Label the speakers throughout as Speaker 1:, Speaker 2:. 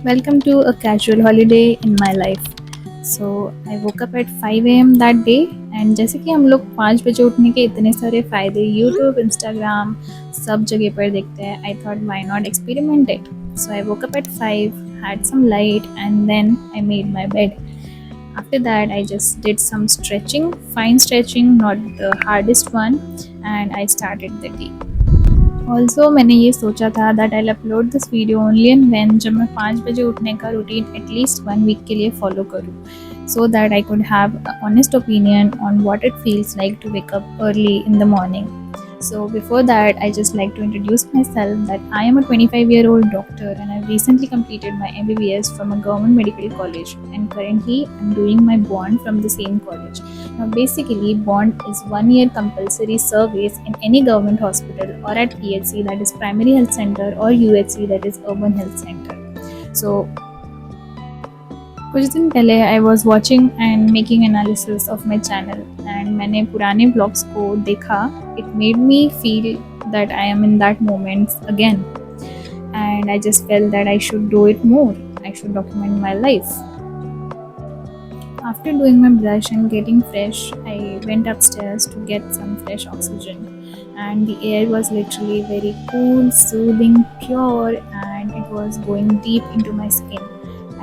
Speaker 1: Welcome to a casual holiday in my life. So I woke up at 5 a.m. that day and जैसे कि हम लोग 5 बजे उठने के इतने सारे फ़ायदे यूट्यूब इंस्टाग्राम सब जगह पर देखते हैं. I thought why not experiment it. So I woke up at 5, had some light and then I made my bed. After that I just did some stretching, fine stretching, not the hardest one, and I started the day. Also मैंने ये सोचा था that I upload this video only and when जब मैं 5 बजे उठने का routine at least 1 week के लिए फॉलो करूँ so that I could have honest opinion on what it feels like to wake up early in the morning. So before that, I just like to introduce myself that I am a 25-year-old doctor and I've recently completed my MBBS from a government medical college and currently I'm doing my bond from the same college. Now basically bond is 1 year compulsory service in any government hospital or at PHC, that is primary health center, or UHC, that is urban health center. So कुछ दिन पहले I was watching and making analysis of my channel and मैंने पुराने blogs को देखा. It made me feel that I am in that moments again and I just fail that I should do it more. I should document my life. After doing my brush and getting fresh, I went upstairs to get some fresh oxygen. And the air was literally very cool, soothing, pure, and it was going deep into my skin.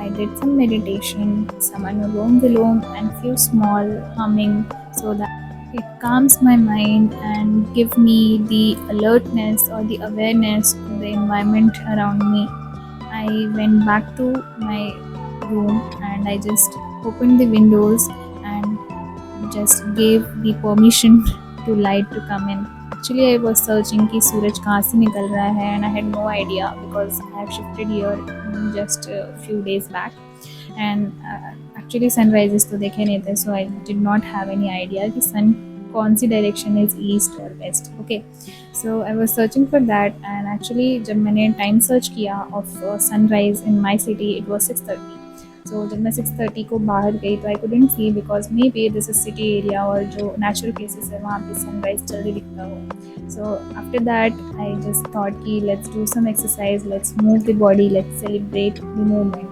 Speaker 1: I did some meditation, some Anulom Vilom, and few small humming so that it calms my mind and give me the alertness or the awareness to the environment around me. I went back to my room and I just opened the windows and just gave the permission to light to come in. Actually, I was searching कि सूरज कहाँ से निकल रहा है and I had no idea because I have shifted here just a few days back and actually sunrises तो देखे नहीं थे, so I did not have any idea कि sun कौन सी डायरेक्शन इज ईस्ट और west. Okay, so I was searching for that and actually जब मैंने टाइम सर्च किया of sunrise in my city it was 6:30. So जब मैं 6:30 को बाहर गई तो I couldn't see because maybe this is city area और जो नेचुरल प्लेसेस है वहाँ पे सनराइज जल्दी दिखता हो. So after that I just thought कि let's do some exercise, let's move the body, let's celebrate the moment.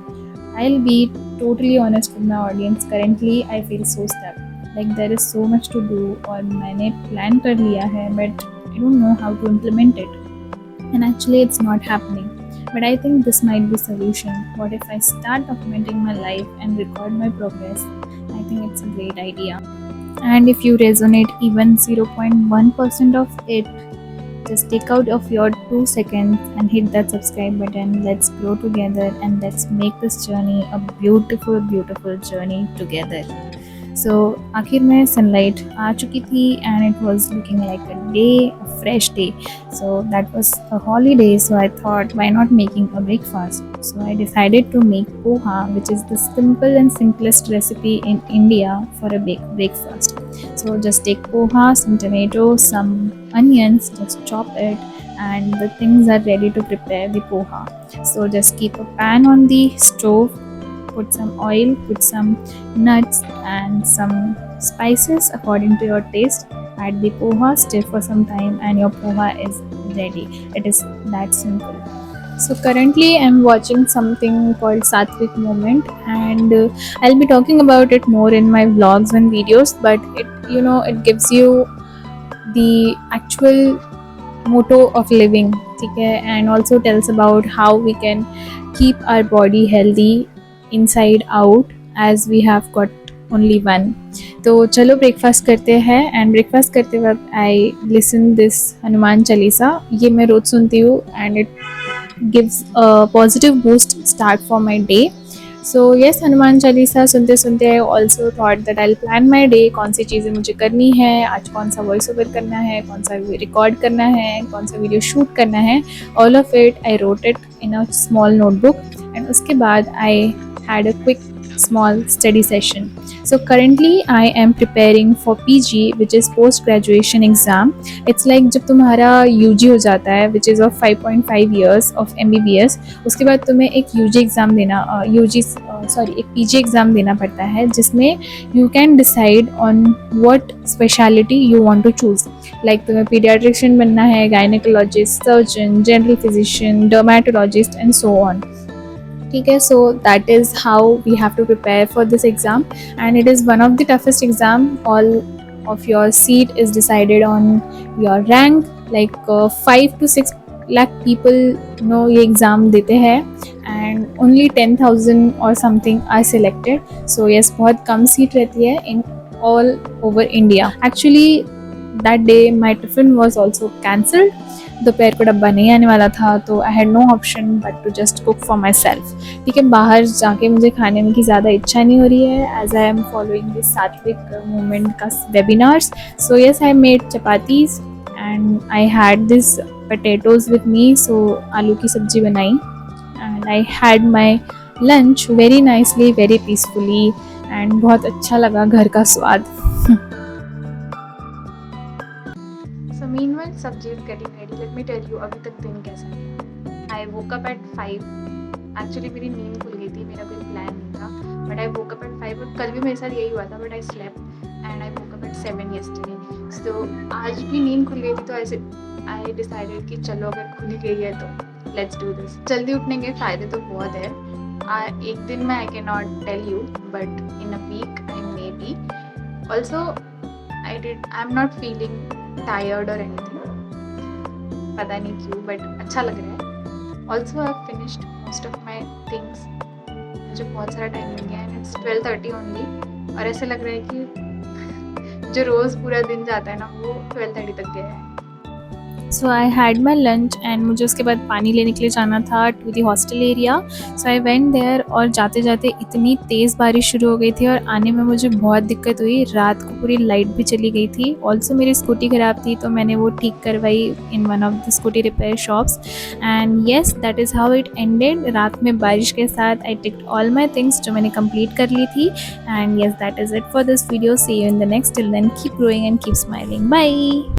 Speaker 1: I'll be totally honest with my audience. Currently, I feel so stuck. Like there is so much to do और मैंने plan कर लिया है but I don't know how to implement it. And actually it's not happening. But I think this might be solution. What if I start documenting my life and record my progress? I think it's a great idea. And if you resonate even 0.1% of it, just take out of your 2 seconds and hit that subscribe button. Let's grow together and let's make this journey a beautiful, beautiful journey together. So आखिर में sunlight आ चुकी थी and it was looking like a day, a fresh day. So that was a holiday, so I thought why not making a breakfast. So I decided to make poha, which is the simple and simplest recipe in India for a breakfast. So just take poha, some tomatoes, some onions, just chop it and the things are ready to prepare the poha. So just keep a pan on the stove, put some oil, put some nuts and some spices according to your taste. Add the poha, stir for some time and your poha is ready. It is that simple. So currently I'm watching something called Satvik Moment and I'll be talking about it more in my vlogs and videos, but it gives you the actual motto of living, ठीक है, and also tells about how we can keep our body healthy inside out as we have got only one. तो चलो breakfast करते हैं and breakfast करते वक्त I listen this Hanuman Chalisa. ये मैं रोज़ सुनती हूँ and it gives a positive boost start for my day. So yes, Hanuman Chalisa सुनते सुनते I also thought that I plan my day. कौन सी चीज़ें मुझे करनी है आज, कौन सा वॉइस ओवर करना है, कौन सा रिकॉर्ड करना है, कौन सा वीडियो शूट करना है. All of it I wrote it in a small notebook and उसके बाद आई had a quick small study session. So currently I am preparing for PG, which is post graduation exam. It's like जब तुम्हारा UG हो जाता है which is of 5.5 years of MBBS, उसके बाद तुम्हें एक UG एग्ज़ाम देना एक PG एग्ज़ाम देना पड़ता है जिसमें you can decide on what speciality you want to choose. Like तुम्हें pediatrician बनना है, gynecologist, surgeon, general physician, dermatologist and so on. ठीक है. So that is how we have to prepare for this exam, and it is one of the toughest exam. All of your seat is decided on your rank. Like 5 to 6 lakh people ये exam देते हैं, and only 10,000 or something are selected. So yes, बहुत कम seat रहती है in all over India. Actually that day my tiffin was also cancelled. दोपहर को डब्बा नहीं आने वाला था, तो I had no option but to just cook for myself. ठीक है, बाहर जाके मुझे खाने में की ज़्यादा इच्छा नहीं हो रही है, as I am following this Satvik movement का webinars. So yes, I made chapatis and I had this potatoes with me. So आलू की सब्जी बनाई and I had my lunch very nicely, very peacefully, and बहुत अच्छा लगा घर का स्वाद. So meanwhile, सब्जी is getting ready. Let me tell you अभी तक दिन कैसा गया. I woke up at 5. Actually मेरी नींद खुल गई थी, मेरा कोई प्लान नहीं था. But I woke up at 5 और कल भी मेरे साथ यही हुआ था. But I slept and I woke up at 7 yesterday. So आज भी नींद खुल गई थी, तो ऐसे I decided कि चलो अगर खुल गई है तो let's do this. जल्दी उठने के फ़ायदे तो बहुत है. एक दिन में I cannot tell you, but in a week I may be. Also I'm not feeling tired or anything, पता नहीं क्यों, बट अच्छा लग रहा है. Also I finished most of my things. मुझे बहुत सारा टाइम मिल गया एंड इट्स 12:30 ओनली, और ऐसे लग रहा है कि जो रोज़ पूरा दिन जाता है ना, वो 12:30 तक गया है. So I had my lunch and मुझे उसके बाद पानी लेने के लिए जाना था to the hostel area. So I went there, और जाते जाते इतनी तेज़ बारिश शुरू हो गई थी और आने में मुझे बहुत दिक्कत हुई. रात को पूरी लाइट भी चली गई थी. ऑल्सो मेरी स्कूटी ख़राब थी, तो मैंने वो ठीक करवाई in one of the scooty repair shops. And yes, that is how it ended. रात में बारिश के साथ I ticked all my things जो मैंने कंप्लीट कर ली थी. And yes, that is it for this video. See you in the next. Till then keep growing and keep smiling. Bye.